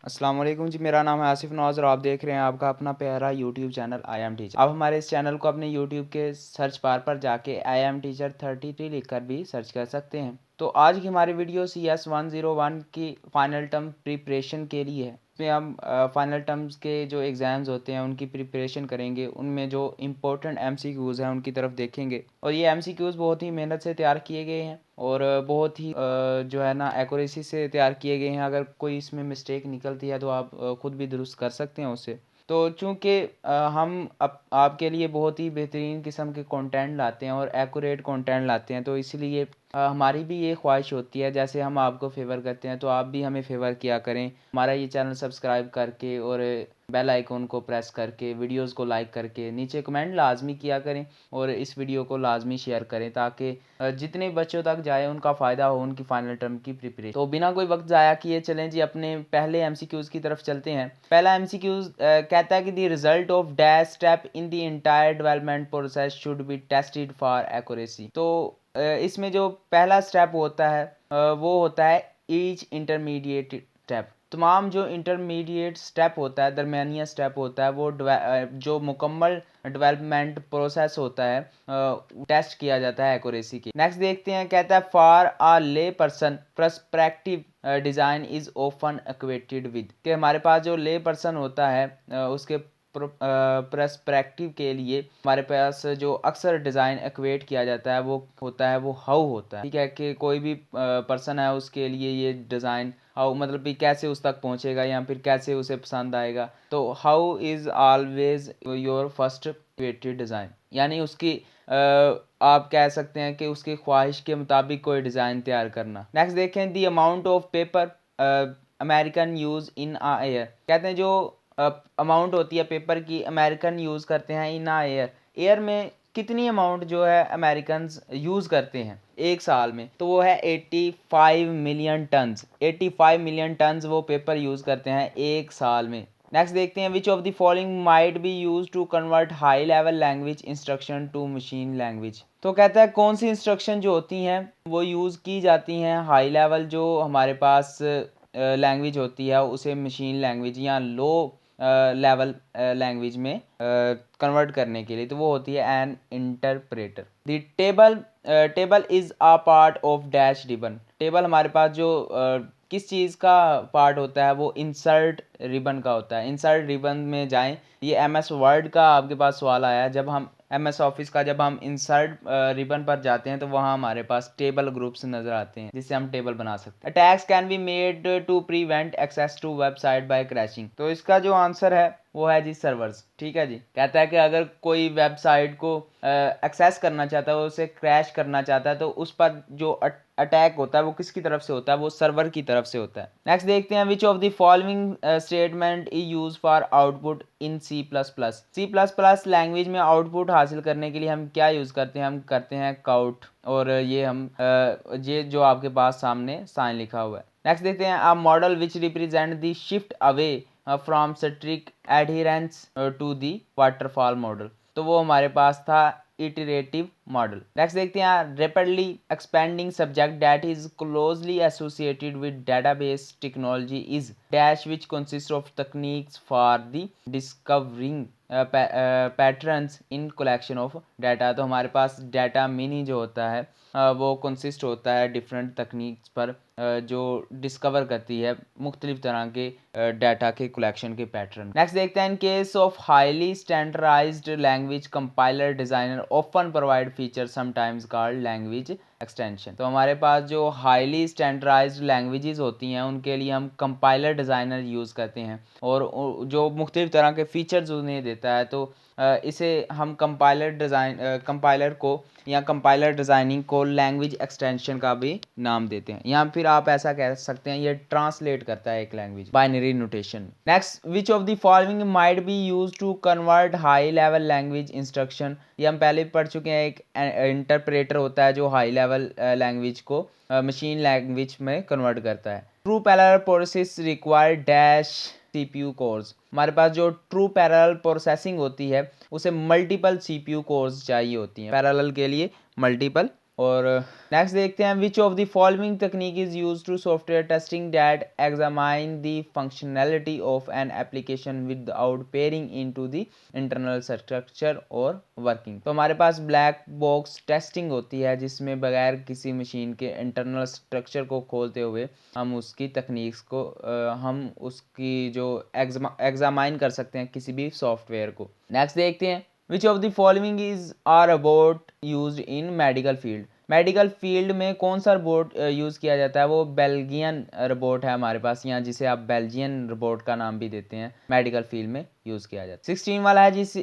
अस्सलाम वालेकुम जी। मेरा नाम है आसिफ नवाज़ और आप देख रहे हैं आपका अपना प्यारा YouTube channel I am teacher. आप हमारे इस चैनल को अपने यूट्यूब के सर्च बार पर जाके आई एम टीचर 33 लिखकर भी सर्च कर सकते हैं। तो आज की हमारी वीडियो CS101 की फ़ाइनल टर्म प्रिपरेशन के लिए है। इसमें हम फ़ाइनल टर्म्स के जो एग्ज़ाम्स होते हैं उनकी प्रिपरेशन करेंगे, उनमें जो इम्पोर्टेंट MCQs हैं उनकी तरफ देखेंगे। और ये MCQs बहुत ही मेहनत से तैयार किए गए हैं और बहुत ही जो है ना एक्यूरेसी से तैयार किए गए हैं। अगर कोई इसमें मिस्टेक निकलती है तो आप ख़ुद भी दुरुस्त कर सकते हैं उसे। तो चूँकि हम आपके लिए बहुत ही बेहतरीन किस्म के कंटेंट लाते हैं और एक्यूरेट कंटेंट लाते हैं, तो इसलिए हमारी भी ये ख्वाहिश होती है जैसे हम आपको फेवर करते हैं तो आप भी हमें फेवर किया करें। हमारा ये चैनल सब्सक्राइब करके और बेल आइकन को प्रेस करके वीडियोस को लाइक करके नीचे कमेंट लाजमी किया करें और इस वीडियो को लाजमी शेयर करें ताकि जितने बच्चों तक जाए उनका फ़ायदा हो उनकी फ़ाइनल टर्म की प्रिपरेशन। तो बिना कोई वक्त ज़ाया किए चलें जी अपने पहले MCQs की तरफ चलते हैं। पहला MCQs कहता है कि the result of dash step in the entire development process should be tested for accuracy. तो इसमें जो पहला स्टेप होता है वो होता है ईच इंटरमीडिएट स्टेप। तमाम जो इंटरमीडिएट स्टेप होता है, दरमियानिया स्टेप होता है, वो जो मुकम्मल डेवलपमेंट प्रोसेस होता है टेस्ट किया जाता है एक्यूरेसी की। नेक्स्ट देखते हैं, कहता है फॉर अ ले person perspective design is often equated with, कि हमारे पास जो ले पर्सन होता है उसके पर्सपेक्टिव के लिए हमारे पास जो अक्सर डिज़ाइन इक्वेट किया जाता है वो होता है, वो हाउ होता है। ठीक है, कि कोई भी पर्सन है उसके लिए ये डिज़ाइन हाउ मतलब कि कैसे उस तक पहुंचेगा या फिर कैसे उसे पसंद आएगा। तो how is always your first created design, यानी उसकी आप कह सकते हैं कि उसकी ख्वाहिश के मुताबिक कोई डिज़ाइन तैयार करना। नेक्स्ट देखें, the amount of paper American use in a year. कहते हैं जो अमाउंट होती है पेपर की अमेरिकन यूज़ करते हैं इन आ एयर, एयर में कितनी अमाउंट जो है अमेरिकन यूज़ करते हैं एक साल में, तो वो है 85 मिलियन टन्स। 85 मिलियन टन्स वो पेपर यूज़ करते हैं एक साल में। नेक्स्ट देखते हैं, which of the following might be use to convert high level language instruction to machine language. तो कहता है कौन सी इंस्ट्रक्शन जो होती हैं वो यूज़ की जाती हैं हाई लेवल जो हमारे पास लैंग्वेज होती है उसे मशीन लैंग्वेज या लो लेवल लैंग्वेज में कन्वर्ट करने के लिए, तो वो होती है N interpreter. The table is a part of dash ribbon. Table हमारे पास जो किस चीज़ का पार्ट होता है, वो इंसर्ट रिबन का होता है। इंसर्ट रिबन में जाएं, ये MS वर्ड का आपके पास सवाल आया है। जब हम MS ऑफिस का जब हम इंसर्ट रिबन पर जाते हैं तो वहाँ हमारे पास टेबल ग्रुप्स नज़र आते हैं जिससे हम टेबल बना सकते हैं। Attacks can be made to prevent access to website by crashing. तो इसका जो आंसर है वो है जी सर्वर्स। ठीक है जी, कहता है कि अगर कोई वेबसाइट को एक्सेस करना चाहता है, उसे क्रैश करना चाहता है, तो उस पर जो अटैक होता है वो किसकी तरफ से होता है, वो सर्वर की तरफ से होता है। नेक्स्ट देखते हैं, which of the following statement is use for output in C++। Language में आउटपुट हासिल करने के लिए हम क्या यूज़ करते हैं, हम करते हैं काउट, और ये हम ये जो आपके पास सामने साइन लिखा हुआ है। नेक्स्ट देखते हैं, a model which represent the shift away from strict adherence to the waterfall model. तो वो हमारे पास था इटरेटिव मॉडल। नेक्स्ट देखते हैं, rapidly expanding subject that is closely associated with database technology is dash which consist of techniques for the discovering patterns in collection of data. तो हमारे पास data mini जो होता है वो कंसिस्ट होता है डिफरेंट तकनीक्स पर जो डिस्कवर करती है मुख्तलिफ तरह के डाटा के कलेक्शन के पैटर्न। नेक्स्ट देखते हैं, in case of highly standardised language compiler designer often provide feature sometimes called language extension. तो हमारे पास जो हाईली स्टैंडर्डाइज्ड लैंग्वेजेस होती हैं उनके लिए हम कंपाइलर डिज़ाइनर यूज़ करते हैं और जो मुख्तलिफ तरह के फीचर्स उन्हें देता है, तो इसे हम कंपाइलर को या कंपाइलर डिज़ाइनिंग को लैंग्वेज एक्सटेंशन का भी नाम देते हैं, या फिर आप ऐसा कह सकते हैं ये ट्रांसलेट करता है एक language binary notation. Next, which of the following might be use to convert high level language instruction. ये हम पहले पढ़ चुके हैं, एक इंटरप्रेटर होता है जो हाई लेवल लैंग्वेज को मशीन लैंग्वेज में कन्वर्ट करता है। True parallel process require dash CPU course. हमारे पास जो ट्रू पैरेलल प्रोसेसिंग होती है उसे मल्टीपल CPU कोर्स चाहिए होती हैं। पैरेलल के लिए मल्टीपल और नेक्स्ट देखते हैं, which of the following technique is use to software testing that examine the functionality of an application without pairing into the internal structure और वर्किंग। तो हमारे पास ब्लैक बॉक्स टेस्टिंग होती है जिसमें बगैर किसी मशीन के इंटरनल स्ट्रक्चर को खोलते हुए हम उसकी तकनीक्स को हम उसकी जो एग्जामाइन कर सकते हैं किसी भी सॉफ्टवेयर को। नेक्स्ट देखते हैं, which of the following is are robot used in medical field. Medical field में कौन सा रोबोट यूज़ किया जाता है, वो बेल्जियन रोबोट है हमारे पास यहाँ, जिसे आप बेल्जियन रोबोट का नाम भी देते हैं, मेडिकल फील्ड में यूज़ किया जाता है। 16 वाला है, जिस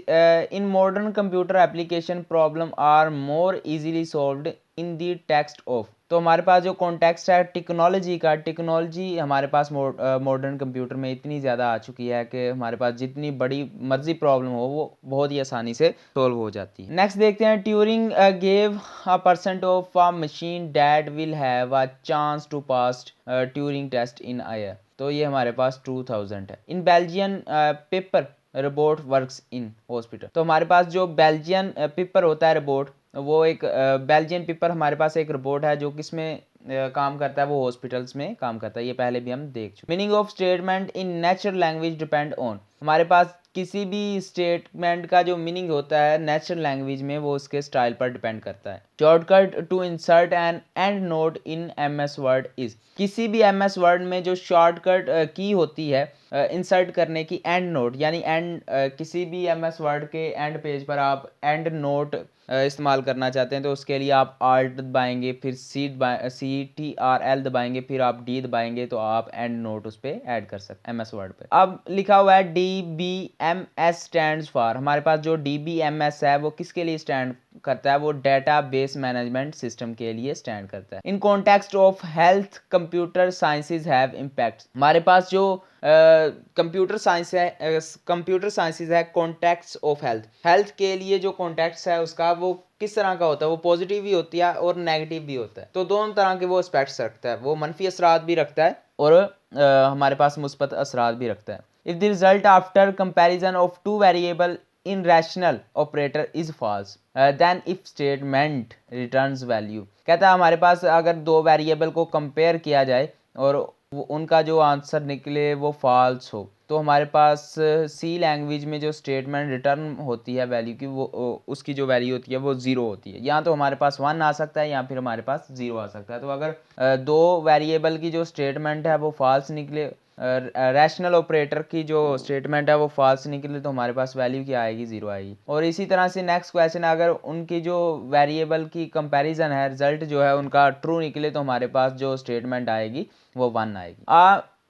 in modern computer application problem are more easily solved in the text of. तो हमारे पास जो कॉन्टेक्स्ट है टेक्नोलॉजी का, टेक्नोलॉजी हमारे पास मॉडर्न कंप्यूटर में इतनी ज़्यादा आ चुकी है कि हमारे पास जितनी बड़ी मर्जी प्रॉब्लम हो वो बहुत ही आसानी से सोल्व हो जाती है। नेक्स्ट देखते हैं, Turing gave a percent of a machine that will have a chance to pass Turing test in a year. तो ये हमारे पास 2000 है। In Belgian paper robot works in hospital. तो हमारे पास जो बेल्जियन पेपर होता है रोबोट, वो एक बेल्जियन पेपर हमारे पास एक रोबोट है जो किसमें काम करता है, वो हॉस्पिटल्स में काम करता है। ये पहले भी हम देख चुके। Meaning of statement in natural language depend on. हमारे पास किसी भी स्टेटमेंट का जो मीनिंग होता है नेचुरल लैंग्वेज में वो उसके स्टाइल पर डिपेंड करता है। Shortcut to insert an end note in MS Word is. किसी भी एमएस वर्ड में जो शॉर्टकट की होती है इंसर्ट करने की, एंड नोट, यानी एंड किसी भी एमएस वर्ड के एंड पेज पर आप एंड नोट इस्तेमाल करना चाहते हैं तो उसके लिए आप आल्ट दबाएंगे, फिर CTRL दबाएंगे, फिर आप D दबाएंगे तो आप एंड नोट उस पर ऐड कर सकते हैं एमएस वर्ड पे। अब लिखा हुआ है DBMS स्टैंड्स फॉर। हमारे पास जो DBMS है वो किसके लिए स्टैंड करता है, वो डेटा बेस मैनेजमेंट सिस्टम के लिए स्टैंड करता है। In context of health computer sciences have impact. हमारे पास जो कंप्यूटर साइंस है, कंप्यूटर साइंसेज है कॉन्टेक्ट्स ऑफ हेल्थ। हेल्थ के लिए जो कॉन्टेक्ट्स है उसका वो किस तरह का होता है, वो पॉजिटिव भी होती है और नेगेटिव भी होता है। तो दोनों तरह के वो एस्पेक्ट्स रखता है, वो मनफी असरात भी रखता है और हमारे पास मुस्बत असरात भी रखता है। If the result after comparison of two variable in rational operator is false then if statement returns value. कहता है हमारे पास अगर दो वेरिएबल को कंपेयर किया जाए और उनका जो आंसर निकले वो फॉल्स हो, तो हमारे पास सी लैंग्वेज में जो स्टेटमेंट रिटर्न होती है वैल्यू की, वो उसकी जो वैल्यू होती है वो 0 होती है। या तो हमारे पास 1 आ सकता है या फिर हमारे पास 0 आ सकता है। तो अगर दो वेरिएबल की जो स्टेटमेंट है वो फॉल्स निकले, रैशनल ऑपरेटर की जो स्टेटमेंट है वो फॉल्स निकले, तो हमारे पास वैल्यू क्या आएगी, 0 आएगी। और इसी तरह से नेक्स्ट क्वेश्चन, अगर उनकी जो वेरिएबल की कंपैरिजन है, रिजल्ट जो है उनका ट्रू निकले, तो हमारे पास जो स्टेटमेंट आएगी वो 1 आएगी।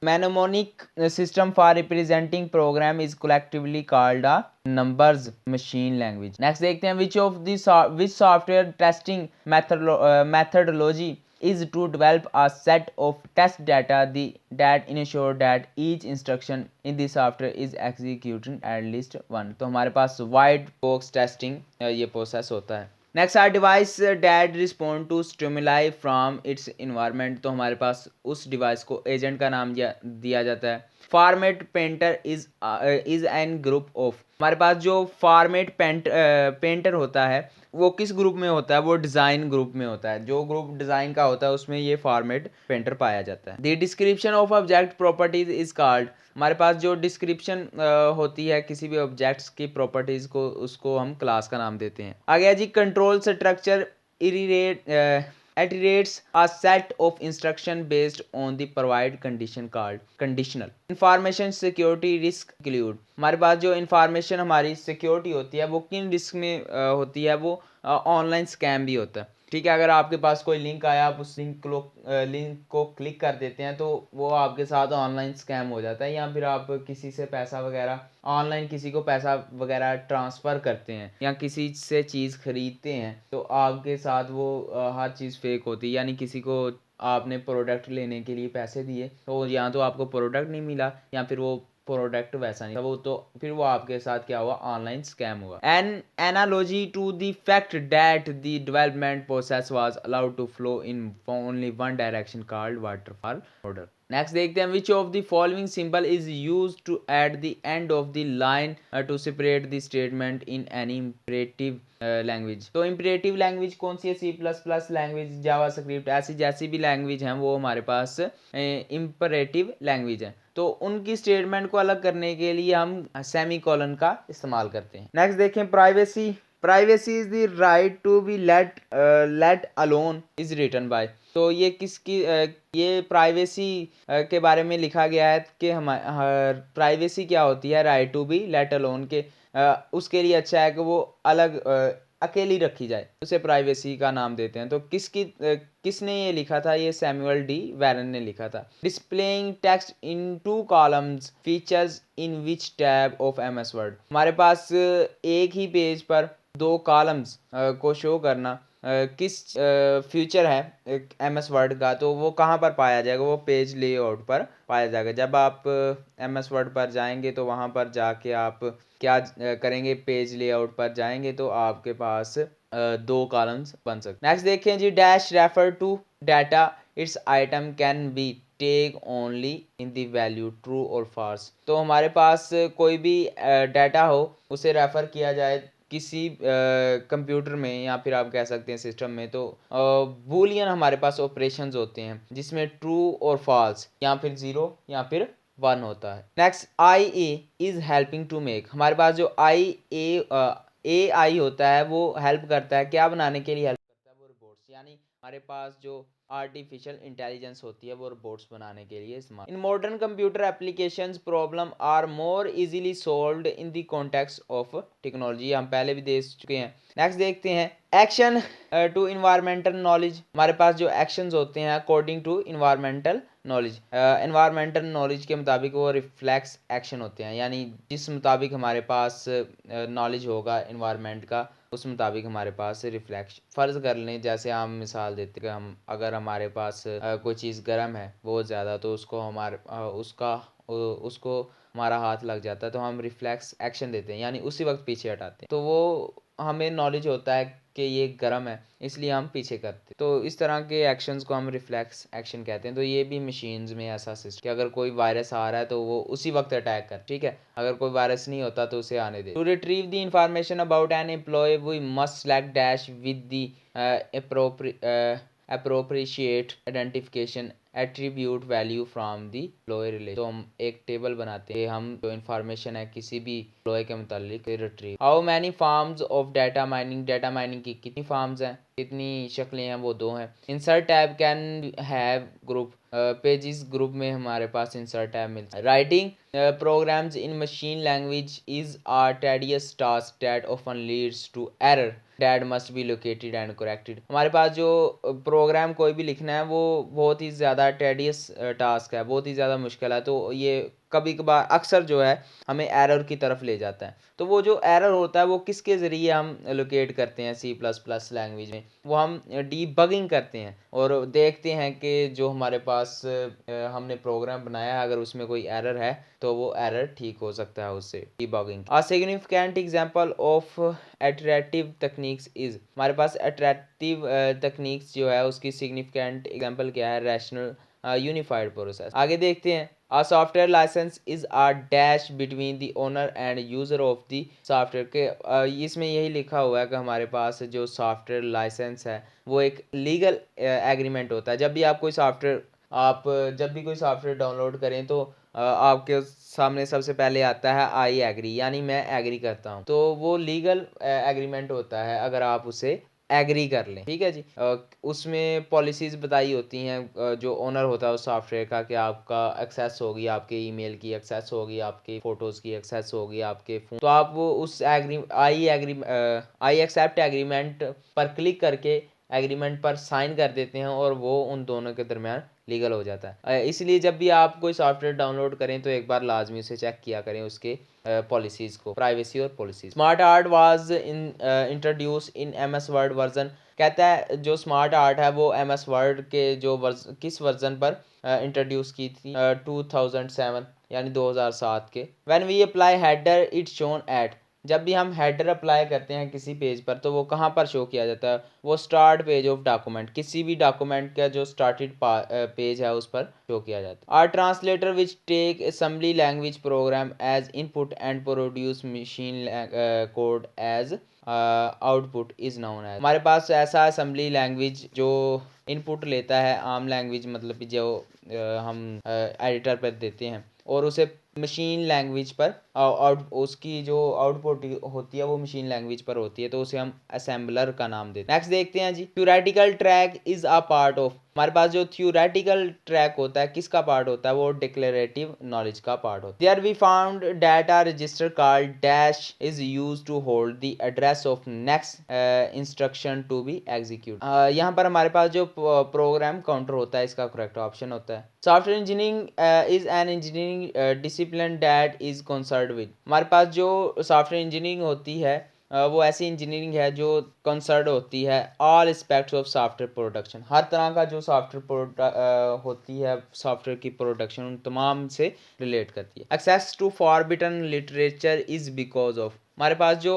Mnemonic system for representing program is collectively called a numbers machine language. Next देखते हैं, which software testing methodology is to develop a set of test data that ensure that each instruction in the software is executing at least one। तो हमारे पास white box testing ये process होता है। Next are device that respond to stimuli from its environment. तो हमारे पास उस device को एजेंट का नाम दिया जाता है। Format painter is an group of. हमारे पास जो फॉर्मेट पेंटर होता है वो किस ग्रुप में होता है, वो डिज़ाइन ग्रुप में होता है। जो ग्रुप डिज़ाइन का होता है उसमें ये फॉर्मेट पेंटर पाया जाता है। The description of object properties is called. हमारे पास जो डिस्क्रिप्शन होती है किसी भी ऑब्जेक्ट्स की प्रॉपर्टीज को, उसको हम क्लास का नाम देते हैं। आ गया जी, control structure iterates a set of instruction based on the provide condition called conditional। information security risk include। हमारे पास जो इंफॉर्मेशन हमारी सिक्योरिटी होती है वो किन रिस्क में होती है, वो ऑनलाइन स्कैम भी होता है। ठीक है, अगर आपके पास कोई लिंक आया, आप उस लिंक को क्लिक कर देते हैं तो वो आपके साथ ऑनलाइन स्कैम हो जाता है। या फिर आप किसी से पैसा वगैरह ऑनलाइन किसी को पैसा वगैरह ट्रांसफ़र करते हैं या किसी से चीज़ खरीदते हैं तो आपके साथ वो हर चीज़ फेक होती है। यानी किसी को आपने प्रोडक्ट लेने के लिए पैसे दिए तो या तो आपको प्रोडक्ट नहीं मिला या फिर वो प्रोडक्ट वैसा नहीं था, वो तो फिर वो आपके साथ क्या हुआ, ऑनलाइन स्कैम हुआ। An analogy to the fact that the development process was allowed to flow in only one direction called waterfall model. Next देखते हैं which of the following symbol is use to at the end of the line to separate the statement in any imperative language. तो imperative language कौन सी है? C plus plus language, JavaScript, ऐसी जैसी भी language हैं वो हमारे पास इम्परेटिव लैंग्वेज है। तो उनकी स्टेटमेंट को अलग करने के लिए हम सेमी कॉलन का इस्तेमाल करते हैं। नेक्स्ट देखें privacy. Privacy is the right to be let alone is written by. तो ये किसकी ये प्राइवेसी के बारे में लिखा गया है कि हम प्राइवेसी क्या होती है? Right to be let alone के उसके लिए अच्छा है कि वो अलग अकेली रखी जाए, उसे प्राइवेसी का नाम देते हैं। तो किसने ये लिखा था? ये सैमुअल डी वैरन ने लिखा था। Displaying text in two columns features in which tab of MS word. हमारे पास एक ही पेज पर दो कॉलम्स को शो करना किस फ्यूचर है एम एस वर्ड का, तो वो कहाँ पर पाया जाएगा? वो पेज लेआउट पर पाया जाएगा। जब आप एम एस वर्ड पर जाएंगे तो वहाँ पर जाके आप क्या करेंगे? पेज लेआउट पर जाएंगे तो आपके पास दो कॉलम्स बन सकते। नेक्स्ट देखें जी, dash refer to data its item can be take only in the value true और फॉल्स। तो हमारे पास कोई भी डाटा हो उसे रेफर किया जाए किसी कंप्यूटर में या फिर आप कह सकते हैं सिस्टम में, तो बूलियन हमारे पास ऑपरेशंस होते हैं जिसमें ट्रू और फॉल्स या फिर ज़ीरो या फिर वन होता है। Next I A is helping to make. हमारे पास जो ए आई होता है वो हेल्प करता है, क्या बनाने के लिए हेल्प करता है? वो रिपोर्ट्स, यानी हमारे पास जो आर्टिफिशियल इंटेलिजेंस होती है वो रिपोर्ट्स बनाने के लिए इस्तेमाल। In modern computer applications problem are more easily solved in the context of technology. हम पहले भी देख चुके हैं। नेक्स्ट देखते हैं एक्शन टू इन्वायरमेंटल नॉलेज। हमारे पास जो एक्शंस होते हैं according to environmental knowledge, environmental knowledge के मुताबिक वो रिफ्लेक्स एक्शन होते हैं, यानी जिस मुताबिक हमारे पास नॉलेज होगा इन्वायरमेंट का उस मुताबिक हमारे पास रिफ्लेक्शन। फ़र्ज़ कर लें, जैसे हम मिसाल देते हैं, हम अगर हमारे पास कोई चीज़ गर्म है बहुत ज़्यादा, तो उसको उसको हमारा हाथ लग जाता है तो हम रिफ्लेक्स एक्शन देते हैं, यानी उसी वक्त पीछे हटाते हैं। तो वो हमें नॉलेज होता है कि ये गर्म है इसलिए हम पीछे करते हैं। तो इस तरह के एक्शंस को हम रिफ्लेक्स एक्शन कहते हैं। तो ये भी मशीन्स में ऐसा सिस्टम कि अगर कोई वायरस आ रहा है तो वो उसी वक्त अटैक कर, ठीक है, अगर कोई वायरस नहीं होता तो उसे आने दे। To retrieve the information about an employee we must select dash with the appropriate identification attribute value from the employee relation। तो हम एक टेबल बनाते हैं, हम जो इंफॉर्मेशन है किसी भी एम्प्लॉय के मुतालिक retrieve. How many forms of data mining. Data mining की कितनी फॉर्म्स हैं, कितनी शक्लें हैं? वो दो हैं। Insert tab can have group. Pages group में हमारे पास इंसर्ट टैब मिलता है। Writing programs in machine language is a tedious task that often leads to error that must be located and corrected. हमारे पास जो प्रोग्राम कोई भी लिखना है वो बहुत ही ज़्यादा टेडियस टास्क है, बहुत ही ज़्यादा मुश्किल है। तो ये कभी कभार अक्सर जो है हमें एरर की तरफ ले जाता है। तो वो जो एरर होता है वो किसके ज़रिए हम लोकेट करते हैं? सी प्लस प्लस लैंग्वेज में वो हम डीबगिंग करते हैं और देखते हैं कि जो हमारे पास हमने प्रोग्राम बनाया है अगर उसमें कोई एरर है तो वो एरर ठीक हो सकता है उससे debugging. A significant example of attractive techniques is. हमारे पास एट्रैक्टिव टेक्निक्स जो है उसकी सिग्निफिकेंट एग्जांपल क्या है? Rational unified process. आगे देखते हैं। A software license is a dash between the owner and user of the software के इसमें यही लिखा हुआ है कि हमारे पास जो सॉफ्टवेयर लाइसेंस है वो एक लीगल एग्रीमेंट होता है। जब भी आप जब भी कोई सॉफ्टवेयर डाउनलोड करें तो आपके सामने सबसे पहले आता है आई एग्री, यानी मैं एग्री करता हूँ। तो वो लीगल एग्रीमेंट होता है अगर आप उसे एग्री कर लें, ठीक है जी। उसमें पॉलिसीज़ बताई होती हैं जो ओनर होता है उस सॉफ्टवेयर का, कि आपका एक्सेस होगी, आपके ईमेल की एक्सेस होगी, आपके फ़ोटोज़ की एक्सेस होगी, आपके फ़ोन। तो आप वो उस आई एक्सेप्ट एग्रीमेंट पर क्लिक करके एग्रीमेंट पर साइन कर देते हैं और वो उन दोनों के दरमियान लीगल हो जाता है। इसलिए जब भी आप कोई सॉफ्टवेयर डाउनलोड करें तो एक बार लाजमी उसे चेक किया करें उसके पॉलिसीज़ को, प्राइवेसी और policies. Smart art was introduce in M S word version. कहता है जो स्मार्ट आर्ट है वो एम एस वर्ड के जो किस वर्जन पर इंट्रोड्यूस की थी? 2007 यानी 2007 के। When we apply header it shown at. जब भी हम हेडर अप्लाई करते हैं किसी पेज पर तो वो कहाँ पर शो किया जाता है, वो स्टार्ट पेज ऑफ डॉक्यूमेंट, किसी भी डॉक्यूमेंट का जो स्टार्टेड पेज है उस पर शो किया जाता है। Are translator which take assembly language program as input and produce machine code as output is known as. हमारे पास ऐसा असेंबली लैंग्वेज जो इनपुट लेता है, आम लैंग्वेज मतलब कि जो हम एडिटर पर देते हैं और उसे मशीन लैंग्वेज पर आउट उसकी जो आउटपुट होती है वो मशीन लैंग्वेज पर होती है, तो उसे हम असेंबलर का नाम देते हैं। नेक्स्ट देखते हैं जी, theoretical track is a part of. हमारे पास जो थ्योरेटिकल ट्रैक होता है किसका पार्ट होता है, वो डिक्लेरेटिव नॉलेज का पार्ट होता है। There we found data register called dash is used to hold the address of next instruction to be execute. यहाँ पर हमारे पास जो प्रोग्राम काउंटर होता है इसका करेक्ट ऑप्शन होता है। Software engineering is an engineering discipline that is concerned with. हमारे पास जो सॉफ्टवेयर इंजीनियरिंग होती है वो ऐसी इंजीनियरिंग है जो कंसर्न होती है all aspects of software production. हर तरह का जो सॉफ्टवेयर होती है सॉफ्टवेयर की प्रोडक्शन उन तमाम से रिलेट करती है। Access to forbidden literature is because of. हमारे पास जो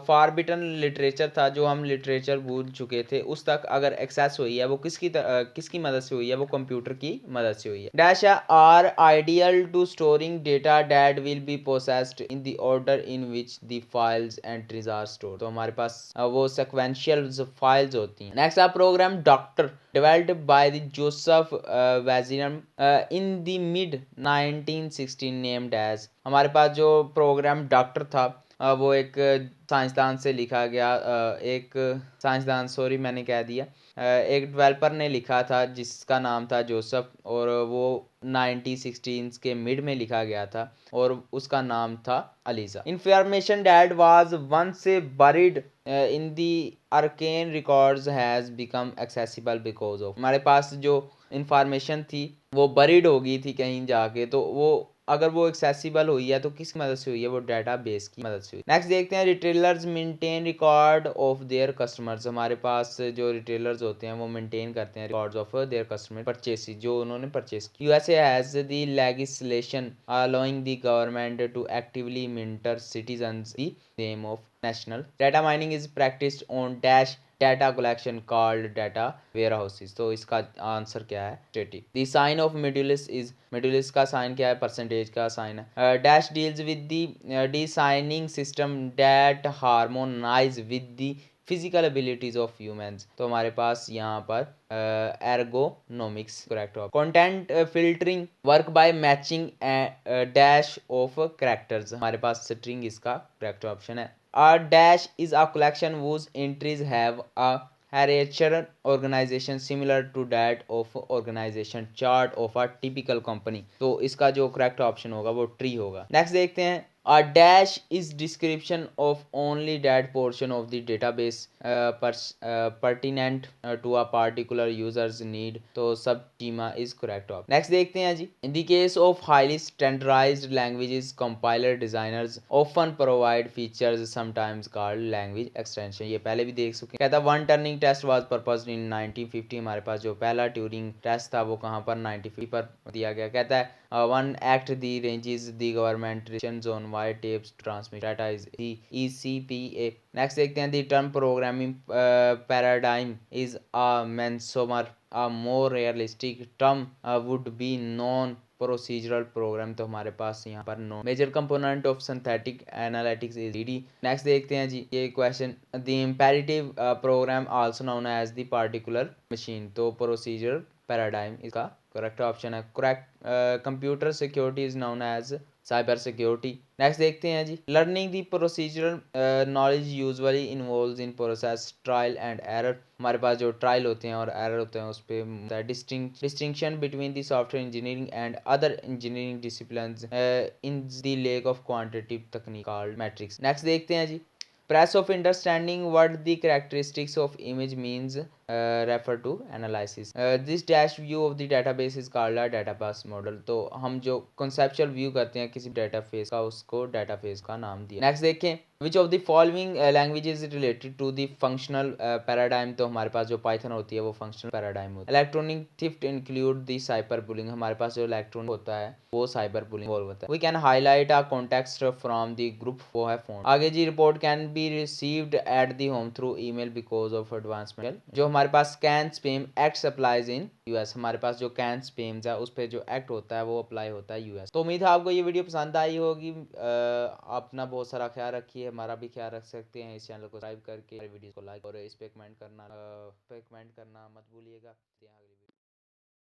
फॉरबिडन लिटरेचर था, जो हम लिटरेचर भूल चुके थे, उस तक अगर एक्सेस हुई है वो किसकी मदद से हुई है, वो कंप्यूटर की मदद से हुई है। Dash are ideal to storing data that will be processed in the order in which the files entries are stored. तो हमारे पास वो सिक्वेंशियल फाइल्स होती हैं। Next program doctor developed by the Joseph Waziram in the mid 1916 named as। हमारे पास जो programme doctor था वो एक साइंसदान से लिखा गया, एक साइंसदान सॉरी मैंने कह दिया, एक डेवलपर ने लिखा था जिसका नाम था जोसेफ, और वो 1916 के मिड में लिखा गया था और उसका नाम था Aliza. Information that was once say buried in the arcane records has become accessible because of. हमारे पास जो इंफॉर्मेशन थी वो बरीड हो गई थी कहीं जाके, तो वो अगर वो एक्सेसिबल हुई है तो किसकी मदद से हुई है, वो डाटा बेस की मदद से हुई। नेक्स्ट देखते हैं, retailers maintain record of their customers. हमारे पास जो रिटेलर्स होते हैं वो मेंटेन करते हैं records of their customer purchase, जो उन्होंने परचेस की। USA has the legislation allowing the government to actively mentor citizens the name of national data mining is practiced on dash data collection called data warehouses। तो इसका answer क्या है, static. The sign of modulus is, modulus का sign क्या है, percentage का sign है। Dash deals with the designing system that harmonise with the physical abilities of humans. तो हमारे पास यहाँ पर एर्गोनॉमिक्स करेक्ट हो। Content filtering work by matching dash of characters. हमारे पास स्ट्रिंग इसका करेक्ट ऑप्शन है। A dash is a collection whose entries have a hierarchical organization similar to that of organization chart of a typical company। तो इसका जो correct option होगा वो tree होगा। नेक्स्ट देखते हैं, a dash is description of only that portion of the database pertinent to a particular user's need। तो सब schema is correct option। Next देखते हैं जी, in the case of highly standardized languages compiler designers often provide features sometimes called language extension। ये पहले भी देख चुके हैं। कहता one turning test was proposed in 1950। हमारे पास जो पहला ट्यूरिंग टेस्ट था वो कहाँ पर 1950 पर दिया गया। कहता है one act the ranges the government restrictions on wire tapes transmit data is the ECPA। Next देखते हैं, the term programming paradigm is a mensomer, a more realistic term would be non procedural program. तो हमारे पास यहाँ पर no major component of synthetic analytics is D. Next देखते हैं जी ये question, the imperative program also known as the particular machine. तो प्रोसीजर पैराडाइम इसका करेक्ट ऑप्शन है। Correct computer security is known as cyber security. Next देखते हैं जी, learning the procedural knowledge usually involves in process trial and error. हमारे पास जो trial होते हैं और एरर होते हैं उस पर distinction between the software engineering and other engineering disciplines in the lack of quantitative technique called metrics. Next देखते हैं जी, press of understanding what the characteristics of image means. Refer to analysis. This dash view of the database is called a database model. तो हम जो conceptual view करते हैं किसी database का, उसको डेटाबेस का नाम दिया। नेक्स्ट देखें, which of the following languages related to the functional paradigm. तो हमारे पास जो पाइथन होती है वो फंक्शनल पैराडाइम होती है। Electronic theft include the cyber bullying. हमारे पास जो इलेक्ट्रॉनिक होता है वो साइबर बुलिंग होता है। We can highlight a context from the group, वो है फोन। आगे जी, report can be received at the home through email because of advancement. जो हमारे पास can spam act applies in US. हमारे पास जो कैन स्पैम है उस पर जो एक्ट होता है वो अप्लाई होता है यूएस। तो उम्मीद है आपको ये वीडियो पसंद आई होगी। अपना बहुत सारा ख्याल रखिए, हमारा भी ख्याल रख सकते हैं इस चैनल को सब्सक्राइब करके, वीडियो को लाइक और इस पे कमेंट करना मत भूलिएगा।